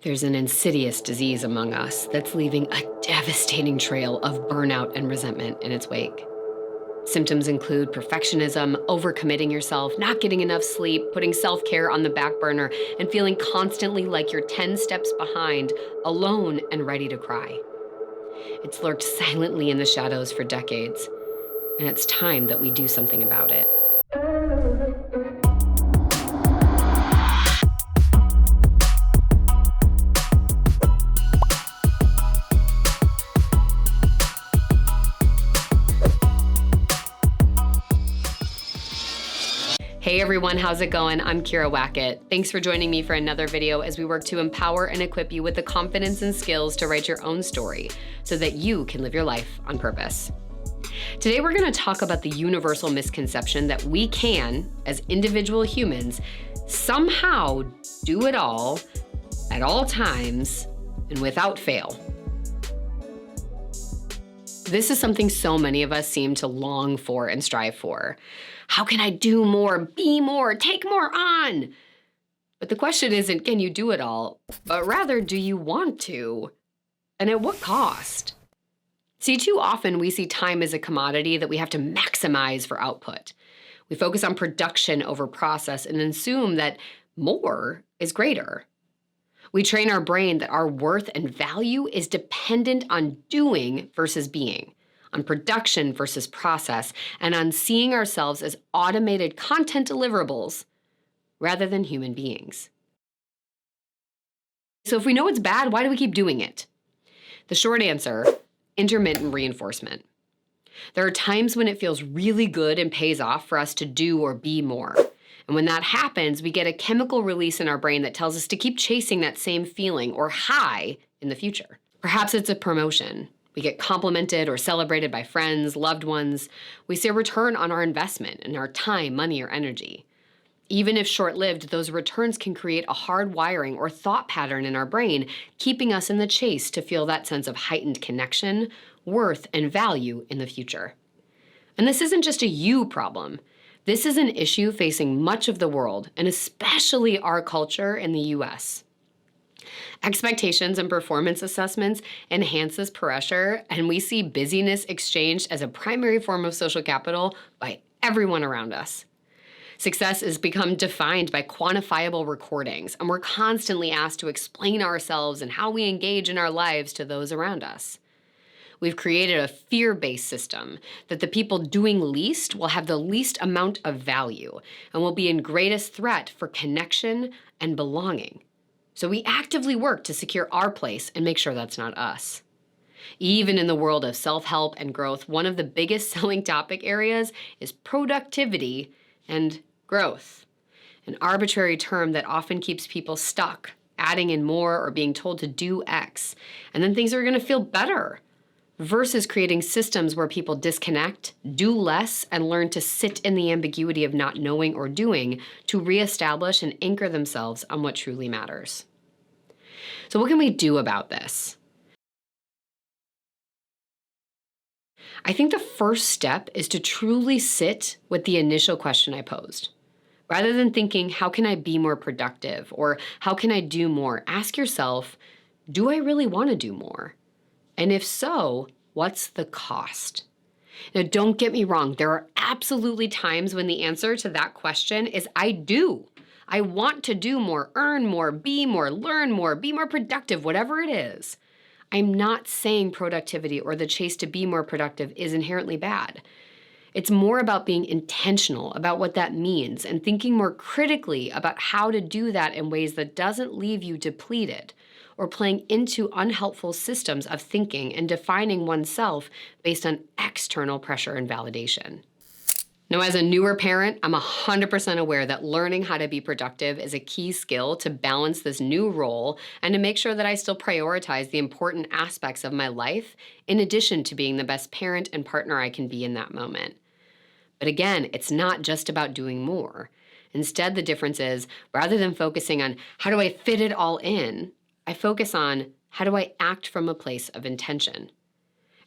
There's an insidious disease among us that's leaving a devastating trail of burnout and resentment in its wake. Symptoms include perfectionism, overcommitting yourself, not getting enough sleep, putting self-care on the back burner, and feeling constantly like you're 10 steps behind, alone and ready to cry. It's lurked silently in the shadows for decades, and it's time that we do something about it. Hey everyone, how's it going? I'm Kira Wackett. Thanks for joining me for another video as we work to empower and equip you with the confidence and skills to write your own story so that you can live your life on purpose. Today we're going to talk about the universal misconception that we can, as individual humans, somehow do it all, at all times, and without fail. This is something so many of us seem to long for and strive for. How can I do more, be more, take more on? But the question isn't, can you do it all? But rather, do you want to? And at what cost? See, too often we see time as a commodity that we have to maximize for output. We focus on production over process and assume that more is greater. We train our brain that our worth and value is dependent on doing versus being, on production versus process, and on seeing ourselves as automated content deliverables rather than human beings. So if we know it's bad, why do we keep doing it? The short answer, intermittent reinforcement. There are times when it feels really good and pays off for us to do or be more. And when that happens, we get a chemical release in our brain that tells us to keep chasing that same feeling or high in the future. Perhaps it's a promotion. We get complimented or celebrated by friends, loved ones. We see a return on our investment in our time, money, or energy. Even if short-lived, those returns can create a hard wiring or thought pattern in our brain, keeping us in the chase to feel that sense of heightened connection, worth, and value in the future. And this isn't just a you problem. This is an issue facing much of the world, and especially our culture in the US. Expectations and performance assessments enhance this pressure, and we see busyness exchanged as a primary form of social capital by everyone around us. Success has become defined by quantifiable recordings, and we're constantly asked to explain ourselves and how we engage in our lives to those around us. We've created a fear-based system that the people doing least will have the least amount of value and will be in greatest threat for connection and belonging. So we actively work to secure our place and make sure that's not us. Even in the world of self-help and growth, one of the biggest selling topic areas is productivity and growth, an arbitrary term that often keeps people stuck, adding in more or being told to do X, and then things are going to feel better, versus creating systems where people disconnect, do less, and learn to sit in the ambiguity of not knowing or doing to reestablish and anchor themselves on what truly matters. So what can we do about this? I think the first step is to truly sit with the initial question I posed. Rather than thinking, how can I be more productive? Or how can I do more? Ask yourself, do I really want to do more? And if so, what's the cost? Now, don't get me wrong. There are absolutely times when the answer to that question is I do. I want to do more, earn more, be more, learn more, be more productive, whatever it is. I'm not saying productivity or the chase to be more productive is inherently bad. It's more about being intentional about what that means and thinking more critically about how to do that in ways that doesn't leave you depleted or playing into unhelpful systems of thinking and defining oneself based on external pressure and validation. Now, as a newer parent, I'm 100% aware that learning how to be productive is a key skill to balance this new role and to make sure that I still prioritize the important aspects of my life in addition to being the best parent and partner I can be in that moment. But again, it's not just about doing more. Instead, the difference is, rather than focusing on how do I fit it all in, I focus on how do I act from a place of intention.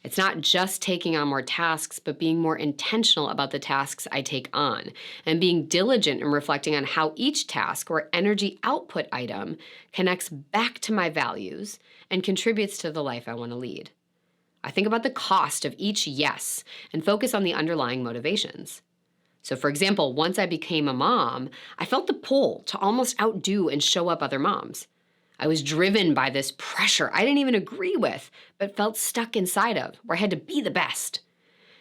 It's not just taking on more tasks, but being more intentional about the tasks I take on and being diligent in reflecting on how each task or energy output item connects back to my values and contributes to the life I want to lead. I think about the cost of each yes and focus on the underlying motivations. So for example, once I became a mom, I felt the pull to almost outdo and show up other moms. I was driven by this pressure I didn't even agree with, but felt stuck inside of, where I had to be the best.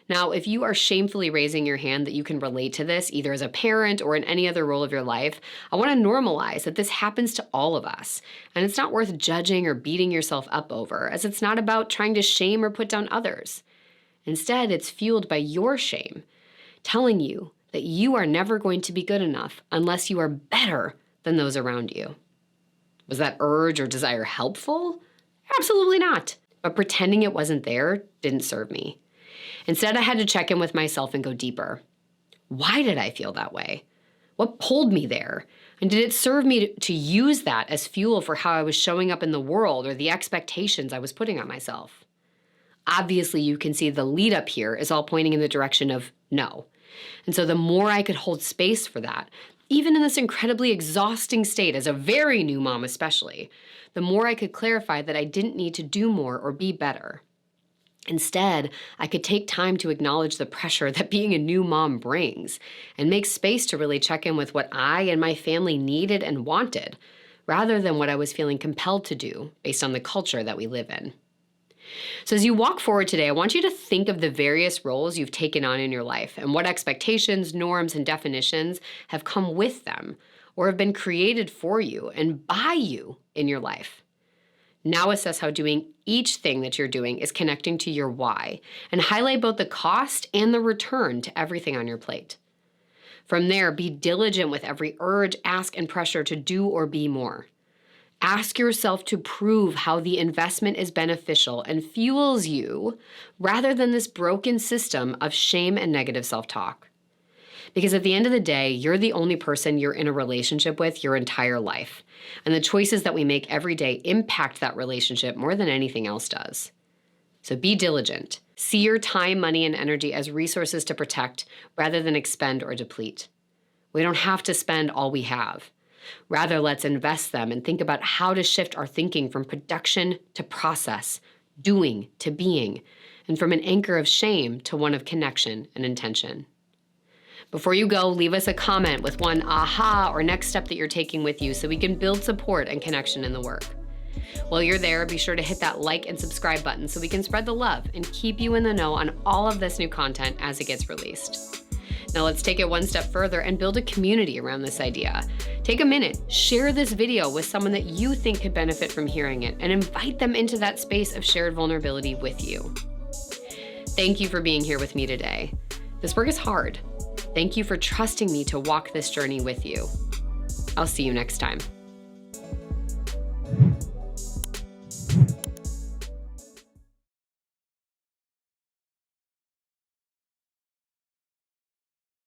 Now, if you are shamefully raising your hand that you can relate to this, either as a parent or in any other role of your life, I want to normalize that this happens to all of us. And it's not worth judging or beating yourself up over, as it's not about trying to shame or put down others. Instead, it's fueled by your shame, telling you that you are never going to be good enough unless you are better than those around you. Was that urge or desire helpful? Absolutely not. But pretending it wasn't there didn't serve me. Instead, I had to check in with myself and go deeper. Why did I feel that way? What pulled me there? And did it serve me to use that as fuel for how I was showing up in the world or the expectations I was putting on myself? Obviously, you can see the lead up here is all pointing in the direction of no. And so the more I could hold space for that, even in this incredibly exhausting state as a very new mom especially, the more I could clarify that I didn't need to do more or be better. Instead, I could take time to acknowledge the pressure that being a new mom brings and make space to really check in with what I and my family needed and wanted, rather than what I was feeling compelled to do based on the culture that we live in. So as you walk forward today, I want you to think of the various roles you've taken on in your life and what expectations, norms, and definitions have come with them or have been created for you and by you in your life. Now assess how doing each thing that you're doing is connecting to your why and highlight both the cost and the return to everything on your plate. From there, be diligent with every urge, ask, and pressure to do or be more. Ask yourself to prove how the investment is beneficial and fuels you rather than this broken system of shame and negative self-talk. Because at the end of the day, you're the only person you're in a relationship with your entire life. And the choices that we make every day impact that relationship more than anything else does. So be diligent. See your time, money, and energy as resources to protect rather than expend or deplete. We don't have to spend all we have. Rather, let's invest them and think about how to shift our thinking from production to process, doing to being, and from an anchor of shame to one of connection and intention. Before you go, leave us a comment with one aha or next step that you're taking with you so we can build support and connection in the work. While you're there, be sure to hit that like and subscribe button so we can spread the love and keep you in the know on all of this new content as it gets released. Now let's take it one step further and build a community around this idea. Take a minute, share this video with someone that you think could benefit from hearing it, and invite them into that space of shared vulnerability with you. Thank you for being here with me today. This work is hard. Thank you for trusting me to walk this journey with you. I'll see you next time.